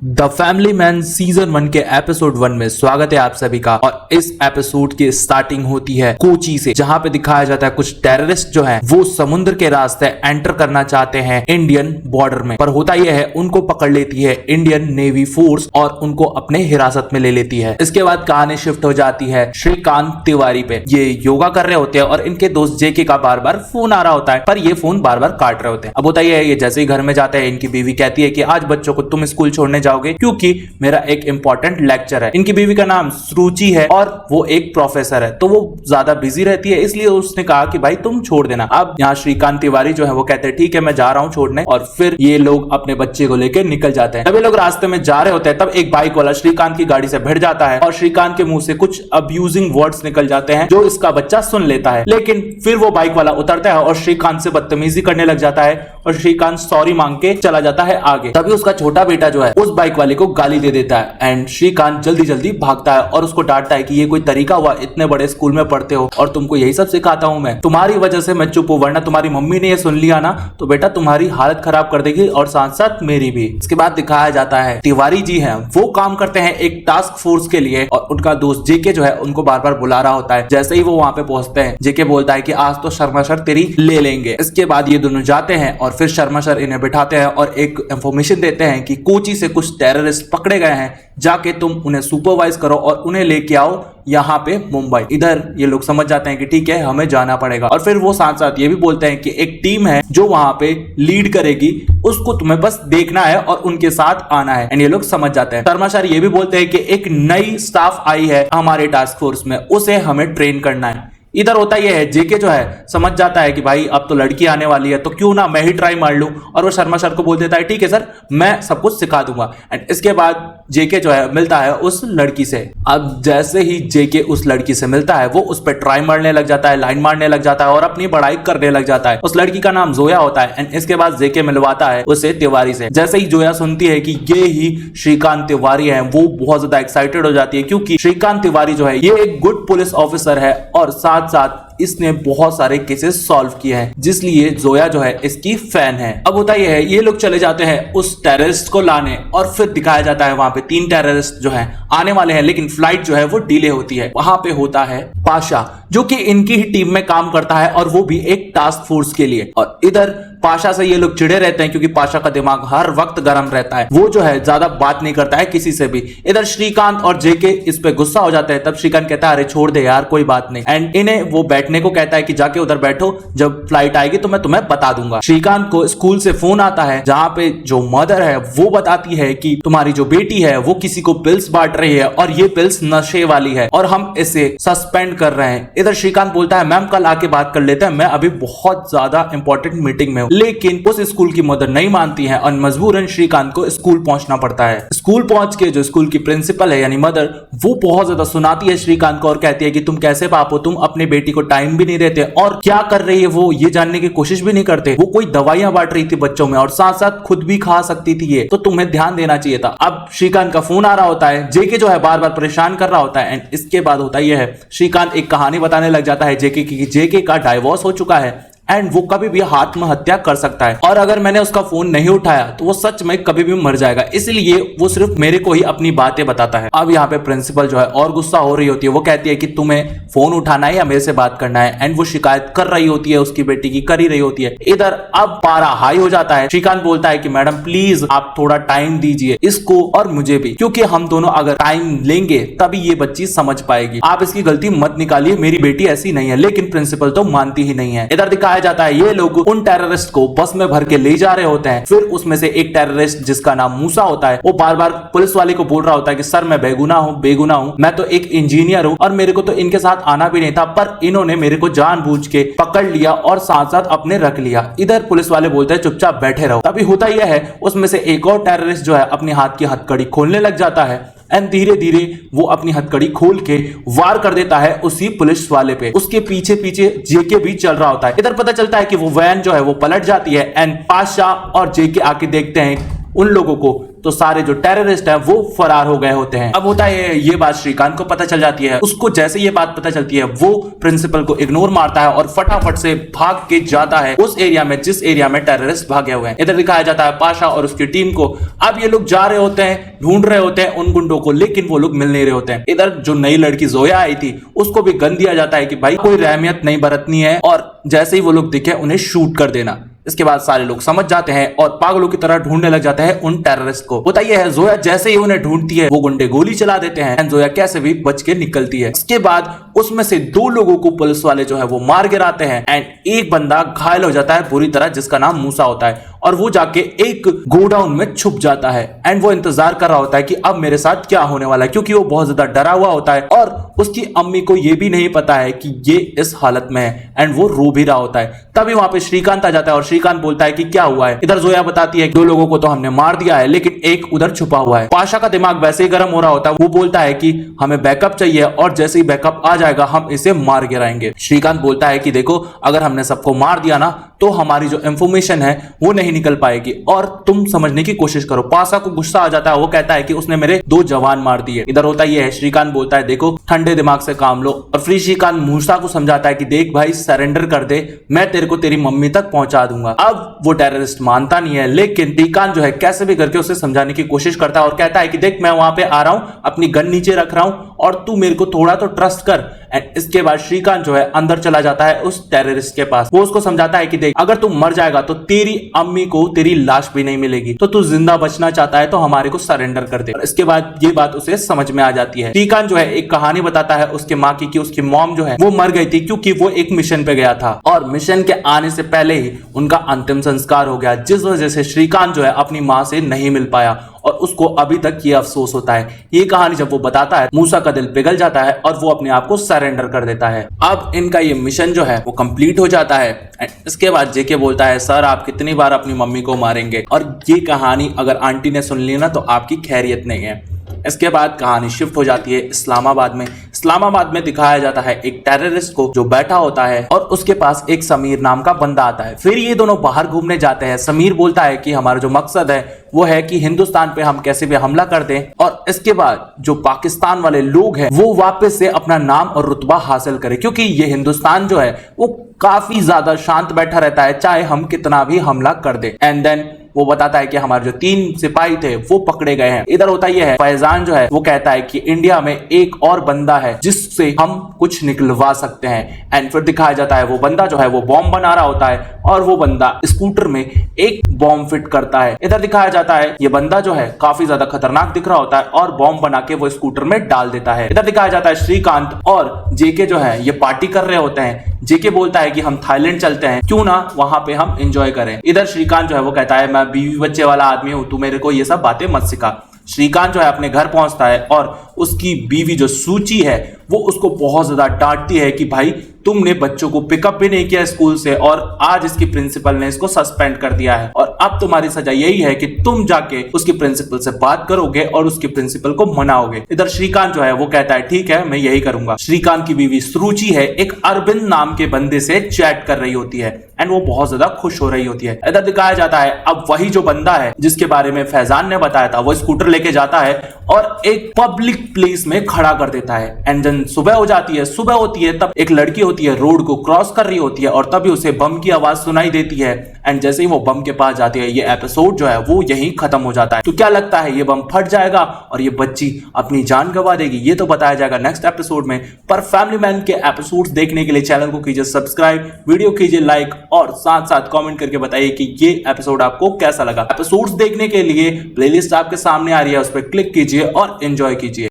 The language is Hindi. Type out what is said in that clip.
द फैमिली मैन सीजन 1 के एपिसोड 1 में स्वागत है आप सभी का। और इस एपिसोड की स्टार्टिंग होती है कोची से, जहां पे दिखाया जाता है कुछ टेररिस्ट जो हैं वो समुद्र के रास्ते एंटर करना चाहते हैं इंडियन बॉर्डर में। पर होता यह है उनको पकड़ लेती है इंडियन नेवी फोर्स और उनको अपने हिरासत में ले लेती है। इसके बाद कहानी शिफ्ट हो जाती है श्रीकांत तिवारी पे। ये योगा कर रहे होते हैं और इनके दोस्त जेके का बार बार फोन आ रहा होता है, पर ये फोन बार बार काट रहे होते हैं। अब होता यह है ये जैसे ही घर में जाते हैं इनकी बीवी कहती है कि आज बच्चों को तुम स्कूल छोड़ने जाओगे क्योंकि मेरा एक इंपॉर्टेंट लेक्चर है। इनकी बीवी का नाम सुरुचि है और वो एक प्रोफेसर है, तो वो ज्यादा बिजी रहती है, इसलिए उसने कहा कि भाई तुम छोड़ देना। अब यहाँ श्रीकांत तिवारी जो है वो कहते हैं ठीक है मैं जा रहा हूँ छोड़ने, और फिर ये लोग अपने बच्चे को लेकर निकल जाते हैं। तब ये लोग रास्ते में जा रहे होते हैं तब एक बाइक वाला श्रीकांत की गाड़ी से भिड़ जाता है और श्रीकांत के मुंह से कुछ अब्यूजिंग वर्ड्स निकल जाते हैं जो इसका बच्चा सुन लेता है। लेकिन फिर वो बाइक वाला उतरता है और श्रीकांत से बदतमीजी करने लग जाता है और श्रीकांत सॉरी मांग के चला जाता है आगे। तभी उसका छोटा बेटा जो है उस बाइक वाले को गाली दे देता है एंड श्रीकांत जल्दी जल्दी भागता है और उसको डांटता है कि ये कोई तरीका हुआ, इतने बड़े स्कूल में पढ़ते हो और तुमको यही सब सिखाता हूं मैं, तुम्हारी वजह से मैं चुप हूं, वरना तुम्हारी मम्मी ने ये सुन लिया ना तो बेटा तुम्हारी हालत खराब कर देगी और साथ साथ मेरी भी। इसके बाद दिखाया जाता है तिवारी जी हैं वो काम करते हैं एक टास्क फोर्स के लिए और उनका दोस्त जेके जो है उनको बार बार बुला रहा होता है। जैसे ही वो वहां पे पहुंचते हैं जेके बोलता है कि आज तो शर्मा सर तेरी ले लेंगे। इसके बाद ये दोनों जाते हैं और फिर शर्मा सर इन्हें बिठाते हैं और एक इंफॉर्मेशन देते हैं कि कोची से कुछ टेररिस्ट पकड़े गए हैं, जाके तुम उन्हें सुपरवाइज करो और उन्हें लेके आओ यहाँ पे मुंबई। इधर ये लोग समझ जाते हैं कि ठीक है हमें जाना पड़ेगा और फिर वो साथ साथ ये भी बोलते हैं कि एक टीम है जो वहां पे लीड करेगी, उसको तुम्हें बस देखना है और उनके साथ आना है। एंड ये लोग समझ जाते हैं। शर्मा सर ये भी बोलते हैं कि एक नई स्टाफ आई है हमारे टास्क फोर्स में, उसे हमें ट्रेन करना है। इधर होता यह है जेके जो है समझ जाता है कि भाई अब तो लड़की आने वाली है तो क्यों ना मैं ही ट्राई मार लूं, और वो शर्मा सर को बोल देता है ठीक है सर मैं सब कुछ सिखा दूंगा। एंड इसके बाद जेके जो है मिलता है उस लड़की से। अब जैसे ही जेके उस लड़की से मिलता है वो उस पर ट्राई मारने लग जाता है, लाइन मारने लग जाता है और अपनी बड़ाई करने लग जाता है। उस लड़की का नाम जोया होता है। एंड इसके बाद जेके मिलवाता है उसे तिवारी से। जैसे ही जोया सुनती है कि ये ही श्रीकांत तिवारी है वो बहुत ज्यादा एक्साइटेड हो जाती है, क्योंकि श्रीकांत तिवारी जो है ये एक गुड पुलिस ऑफिसर है और साथ साथ इसने बहुत सारे केसेस सॉल्व किए हैं, जिसलिए जोया जो है इसकी फैन है। अब होता यह है ये लोग चले जाते हैं उस टेररिस्ट को लाने और फिर दिखाया जाता है वहां पे 3 टेररिस्ट जो हैं आने वाले हैं, लेकिन फ्लाइट जो है वो डिले होती है। वहां पे होता है पाशा जो कि इनकी ही टीम में काम करता है और वो भी एक टास्क फोर्स के लिए। और इधर पाशा से ये लोग चिड़े रहते हैं क्योंकि पाशा का दिमाग हर वक्त गर्म रहता है, वो जो है ज्यादा बात नहीं करता है किसी से भी। इधर श्रीकांत और जेके इस पे गुस्सा हो जाते हैं। तब श्रीकांत कहता है अरे छोड़ दे यार कोई बात नहीं, एंड इन्हें वो बैठने को कहता है कि जाके उधर बैठो, जब फ्लाइट आएगी तो मैं तुम्हें बता दूंगा। श्रीकांत को स्कूल से फोन आता है जहां पे जो मदर है वो बताती है कि तुम्हारी जो बेटी है वो किसी को पिल्स बांट रही है और ये पिल्स नशे वाली है और हम इसे सस्पेंड कर रहे हैं। इधर श्रीकांत बोलता है मैम कल आके बात कर लेते हैं, मैं अभी बहुत ज्यादा इंपॉर्टेंट मीटिंग में हूं। लेकिन उस स्कूल की मदर नहीं मानती है और मजबूरन श्रीकांत को स्कूल पहुंचना पड़ता है। स्कूल पहुंच के जो स्कूल की प्रिंसिपल है यानी मदर वो बहुत ज्यादा सुनाती है श्रीकांत को और कहती है कि तुम कैसे बाप हो, तुम अपने बेटी को टाइम भी नहीं देते और क्या कर रही है वो ये जानने की कोशिश भी नहीं करते। वो कोई दवाइयां बांट रही थी बच्चों में और साथ साथ खुद भी खा सकती थी ये, तो तुम्हें ध्यान देना चाहिए था। अब श्रीकांत का फोन आ रहा होता है, जेके जो है बार बार परेशान कर रहा होता है। एंड इसके बाद होता यह है श्रीकांत एक कहानी बताने लग जाता है जेके की, जेके का डाइवोर्स हो चुका है एंड वो कभी भी आत्महत्या कर सकता है और अगर मैंने उसका फोन नहीं उठाया तो वो सच में कभी भी मर जाएगा, इसलिए वो सिर्फ मेरे को ही अपनी बातें बताता है। अब यहाँ पे प्रिंसिपल जो है और गुस्सा हो रही होती है, वो कहती है कि तुम्हें फोन उठाना है या मेरे से बात करना है, एंड वो शिकायत कर रही होती है उसकी बेटी की, कर ही रही होती है। इधर अब पारा हाई हो जाता है। श्रीकांत बोलता है कि मैडम प्लीज आप थोड़ा टाइम दीजिए इसको और मुझे भी, क्योंकि हम दोनों अगर टाइम लेंगे तभी ये बच्ची समझ पाएगी, आप इसकी गलती मत निकालिए, मेरी बेटी ऐसी नहीं है। लेकिन प्रिंसिपल तो मानती ही नहीं है। इधर दिखाया जाता है ये लोग उन टेररिस्ट को बस में भर के ले जा रहे होते हैं। फिर उसमें से एक टेररिस्ट जिसका नाम मूसा होता है वो बार बार पुलिस वाले को बोल रहा होता है कि सर मैं बेगुनाह हूं, मैं तो एक इंजीनियर हूं और मेरे को तो इनके साथ आना भी नहीं था, पर इन्होंने मेरे को जानबूझ के पकड़ लिया और साथ साथ अपने रख लिया। इधर पुलिस वाले बोलते हैं चुपचाप बैठे रहो। तभी होता यह है उसमें से एक और टेररिस्ट जो है अपने हाथ की हथकड़ी खोलने लग जाता है एंड धीरे धीरे वो अपनी हथकड़ी खोल के वार कर देता है उसी पुलिस वाले पे। उसके पीछे पीछे जेके भी चल रहा होता है। इधर पता चलता है कि वो वैन जो है वो पलट जाती है एंड पाशा और जेके आके देखते हैं उन लोगों को तो सारे जो टेररिस्ट हैं वो फरार हो गए होते हैं। अब होता है ये बात श्रीकांत को पता चल जाती है। उसको जैसे ये बात पता चलती है वो प्रिंसिपल को इग्नोर मारता है और फटाफट से भाग के जाता है उस एरिया में जिस एरिया में टेररिस्ट भागे हुए हैं। इधर दिखाया जाता है पाशा और उसकी टीम को। अब ये लोग जा रहे होते हैं, ढूंढ रहे होते हैं उन गुंडों को, लेकिन वो लोग मिल नहीं रहे होते हैं। इधर जो नई लड़की जोया आई थी उसको भी गन दिया जाता है कि भाई कोई रहमियत नहीं बरतनी है और जैसे ही वो लोग दिखे उन्हें शूट कर देना। इसके बाद सारे लोग समझ जाते हैं और पागलों की तरह ढूंढने लग जाते हैं उन टेररिस्ट को। होता यह है जोया जैसे ही उन्हें ढूंढती है वो गुंडे गोली चला देते हैं एंड जोया कैसे भी बच के निकलती है। इसके बाद उसमें से 2 लोगों को पुलिस वाले जो है वो मार गिराते हैं एंड एक बंदा घायल हो जाता है बुरी तरह जिसका नाम मूसा होता है और वो जाके एक गोडाउन में छुप जाता है एंड वो इंतजार कर रहा होता है कि अब मेरे साथ क्या होने वाला है, क्योंकि वो बहुत ज्यादा डरा हुआ होता है और उसकी अम्मी को ये भी नहीं पता है कि ये इस हालत में है एंड वो रो भी रहा होता है। तभी वहां पे श्रीकांत आ जाता है और श्रीकांत बोलता है कि क्या हुआ है। इधर जोया बताती है 2 लोगों को तो हमने मार दिया है लेकिन एक उधर छुपा हुआ है। पाशा का दिमाग वैसे ही गर्म हो रहा होता है, वो बोलता है कि हमें बैकअप चाहिए और जैसे ही बैकअप आ जाएगा हम इसे मार गिराएंगे। श्रीकांत बोलता है कि देखो अगर हमने सबको मार दिया ना तो हमारी जो इंफॉर्मेशन है वो नहीं निकल पाएगी और तुम समझने की कोशिश करो। पाशा को गुस्सा आ जाता है, वो कहता है कि उसने मेरे 2 जवान मार दिए। इधर होता ये है श्रीकांत बोलता है देखो ठंडे दिमाग से काम लो और फिर श्रीकांत मूसा को समझाता है कि देख भाई सरेंडर कर दे, मैं तेरे को तेरी मम्मी तक पहुंचा दूंगा। अब वो टेररिस्ट मानता नहीं है लेकिन श्रीकांत जो है कैसे भी करके उसे समझाने की कोशिश करता है और कहता है कि देख मैं वहां पे आ रहा हूं, अपनी गन नीचे रख रहा हूं और तू मेरे को थोड़ा तो ट्रस्ट कर। एंड इसके बाद श्रीकांत जो है अंदर चला जाता है उस टेररिस्ट के पास। वो उसको समझाता है कि देख अगर तू मर जाएगा तो तेरी अम्मी को तेरी लाश भी नहीं मिलेगी, तो तू जिंदा बचना चाहता है तो हमारे को सरेंडर कर दे। और इसके बाद ये बात उसे समझ में आ जाती है। श्रीकांत जो है एक कहानी बताता है उसके माँ की कि उसकी मॉम जो है वो मर गई थी क्योंकि वो एक मिशन पे गया था और मिशन के आने से पहले ही उनका अंतिम संस्कार हो गया, जिस वजह से श्रीकांत जो है अपनी माँ से नहीं मिल पाया और उसको अभी तक ये अफसोस होता है। ये कहानी जब वो बताता है मूसा का दिल पिघल जाता है और वो अपने आप को सरेंडर कर देता है। अब इनका ये मिशन जो है वो कंप्लीट हो जाता है। इसके बाद जेके बोलता है सर आप कितनी बार अपनी मम्मी को मारेंगे, और ये कहानी अगर आंटी ने सुन ली ना तो आपकी खैरियत नहीं है। इसके बाद कहानी शिफ्ट हो जाती है इस्लामाबाद में। इस्लामाबाद में दिखाया जाता है एक टेररिस्ट को जो बैठा होता है और उसके पास एक समीर नाम का बंदा आता है। फिर ये दोनों बाहर घूमने जाते हैं। समीर बोलता है कि हमारा जो मकसद है वो है कि हिंदुस्तान पे हम कैसे भी हमला कर दें और इसके बाद जो पाकिस्तान वाले लोग हैं वो वापस से अपना नाम और रुतबा हासिल करें, क्योंकि ये हिंदुस्तान जो है वो काफी ज्यादा शांत बैठा रहता है चाहे हम कितना भी हमला कर दें। एंड देन वो बताता है कि हमारे जो 3 सिपाही थे वो पकड़े गए हैं। इधर होता यह है फैजान जो है वो कहता है कि इंडिया में एक और बंदा है जिससे हम कुछ निकलवा सकते हैं। एंड फिर दिखाया जाता है वो बंदा जो है वो बॉम्ब बना रहा होता है और वो बंदा स्कूटर में एक बॉम्ब फिट करता है। इधर दिखाया जाता है ये बंदा जो है काफी ज्यादा खतरनाक दिख रहा होता है और बॉम्ब बना के वो स्कूटर में डाल देता है। इधर दिखाया जाता है श्रीकांत और जेके जो है ये पार्टी कर रहे होते हैं। जेके बोलता है कि हम थाईलैंड चलते हैं, क्यों ना वहां पे हम एंजॉय करें। इधर श्रीकांत जो है वो कहता है मैं बीवी बच्चे वाला आदमी हूं, तू मेरे को ये सब बातें मत सिखा। श्रीकांत जो है अपने घर पहुंचता है और उसकी बीवी जो सूची है वो उसको बहुत ज्यादा डांटती है कि भाई तुमने बच्चों को पिकअप भी नहीं किया स्कूल से और आज इसकी प्रिंसिपल ने इसको सस्पेंड कर दिया है और अब तुम्हारी सजा यही है कि तुम जाके उसकी प्रिंसिपल से बात करोगे और उसकी प्रिंसिपल को मनाओगे। इधर श्रीकांत जो है वो कहता है ठीक है मैं यही करूंगा। श्रीकांत की बीवी सुरुचि है एक अरविंद नाम के बंदे से चैट कर रही होती है एंड वो बहुत ज्यादा खुश हो रही होती है। इधर दिखाया जाता है अब वही जो बंदा है जिसके बारे में फैजान ने बताया था वो स्कूटर लेके जाता है और एक पब्लिक प्लेस में खड़ा कर देता है। एंड देन सुबह हो जाती है, सुबह होती है तब एक लड़की होती है रोड को क्रॉस कर रही होती है और तभी उसे बम की आवाज सुनाई देती है। एंड जैसे ही वो बम के पास जाती है ये एपिसोड जो है वो यहीं खत्म हो जाता है। तो क्या लगता है ये बम फट जाएगा और ये बच्ची अपनी जान गंवा देगी? ये तो बताया जाएगा नेक्स्ट एपिसोड में। पर फैमिली मैन के एपिसोड्स देखने के लिए चैनल को कीजिए सब्सक्राइब, वीडियो कीजिए लाइक और साथ साथ कमेंट करके बताइए कि ये एपिसोड आपको कैसा लगा। एपिसोड्स देखने के लिए प्लेलिस्ट आपके सामने आ रही है, उस पर क्लिक कीजिए और एंजॉय कीजिए।